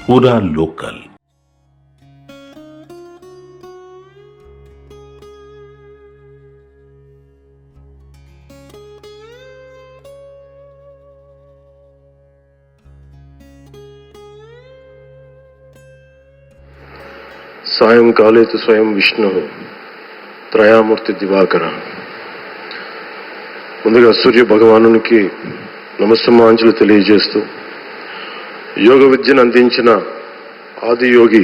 पूरा लोकल। సాయంకాలే తు స్వయం విష్ణు త్రయామూర్తి దివాకర. ముందుగా సూర్య భగవానునికి నమస్సమాంజలు తెలియజేస్తూ, యోగ విద్యను అందించిన ఆదియోగి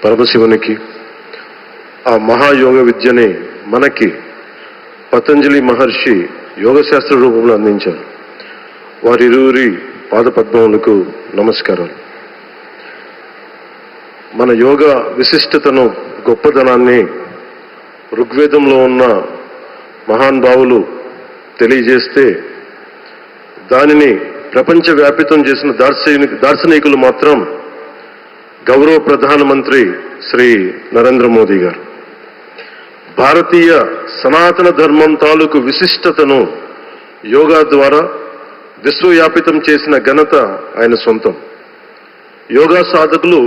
పరమశివునికి, ఆ మహాయోగ విద్యని మనకి పతంజలి మహర్షి యోగశాస్త్ర రూపంలో అందించారు. వారిరువురి పాదపద్మములకు నమస్కారాలు. మన యోగ విశిష్టతను, గొప్పదనాన్ని ఋగ్వేదంలో ఉన్న మహానుభావులు తెలియజేస్తే, దానిని ప్రపంచవ్యాపితం చేసిన దార్శనికులు మాత్రం గౌరవ ప్రధానమంత్రి శ్రీ నరేంద్ర మోదీ గారు. భారతీయ సనాతన ధర్మం తాలూకు విశిష్టతను యోగా ద్వారా విశ్వవ్యాపితం చేసిన ఘనత ఆయన సొంతం. యోగా సాధకులు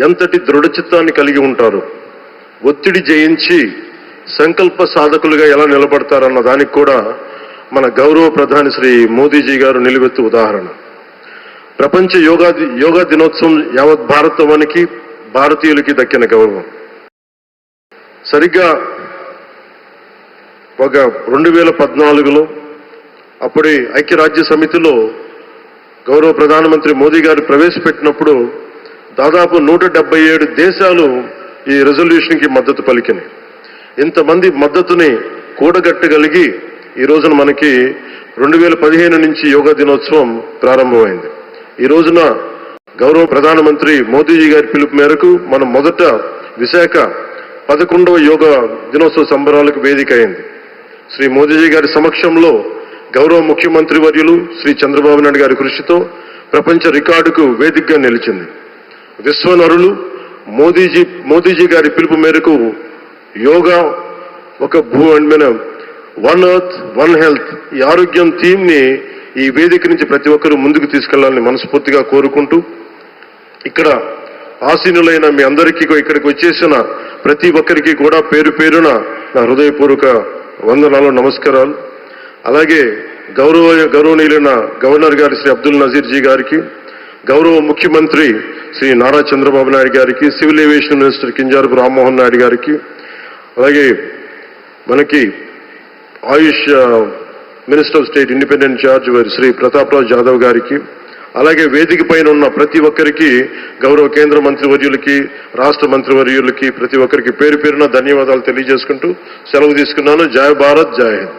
ఎంతటి దృఢచిత్తాన్ని కలిగి ఉంటారు, ఒత్తిడి జయించి సంకల్ప సాధకులుగా ఎలా నిలబడతారన్న దానికి కూడా మన గౌరవ ప్రధాని శ్రీ మోదీజీ గారు నిలువెత్తు ఉదాహరణ. ప్రపంచ యోగా దినోత్సవం యావత్ భారతవానికి, భారతీయులకి దక్కిన గౌరవం. సరిగ్గా ఒక 2014లో అప్పటి ఐక్యరాజ్య సమితిలో గౌరవ ప్రధానమంత్రి మోదీ గారు ప్రవేశపెట్టినప్పుడు దాదాపు 177 దేశాలు ఈ రెజల్యూషన్కి మద్దతు పలికినాయి. ఇంతమంది మద్దతుని కూడగట్టగలిగి ఈ రోజున మనకి 2015 నుంచి యోగా దినోత్సవం ప్రారంభమైంది. ఈ రోజున గౌరవ ప్రధానమంత్రి మోదీజీ గారి పిలుపు మేరకు మనం మొదట విశాఖ 11వ యోగా దినోత్సవ సంబరాలకు వేదిక అయింది. శ్రీ మోదీజీ గారి సమక్షంలో గౌరవ ముఖ్యమంత్రి వర్యులు శ్రీ చంద్రబాబు నాయుడు గారి కృషితో ప్రపంచ రికార్డుకు వేదికగా నిలిచింది. విశ్వనరులు మోదీజీ గారి పిలుపు మేరకు యోగా ఒక వన్ ఎర్త్ వన్ హెల్త్, ఈ ఆరోగ్యం థీమ్ని ఈ వేదిక నుంచి ప్రతి ఒక్కరూ ముందుకు తీసుకెళ్లాలని మనస్ఫూర్తిగా కోరుకుంటూ, ఇక్కడ ఆసీనులైన మీ అందరికీ, ఇక్కడికి వచ్చేసిన ప్రతి ఒక్కరికి కూడా పేరు పేరున నా హృదయపూర్వక వందనాలు, నమస్కారాలు. అలాగే గౌరవనీయులైన గవర్నర్ గారి శ్రీ అబ్దుల్ నజీర్ జీ గారికి, గౌరవ ముఖ్యమంత్రి శ్రీ నారా చంద్రబాబు నాయుడు గారికి, civil aviation minister Kinjarapu Rammohan Naidu గారికి, అలాగే మనకి Ayush minister of state independent charge Shri Pratap Raj Jadhav గారికి, అలాగే వేదిక పైన ఉన్న ప్రతి ఒక్కరికి, గౌరవ కేంద్ర మంత్రివర్యులకి, రాష్ట్ర మంత్రివర్యులకి, ప్రతి ఒక్కరికి పేరు పేరున ధన్యవాదాలు తెలియజేసుకుంటూ సెలవు తీసుకున్నాను. జై భారత్, జై హింద్.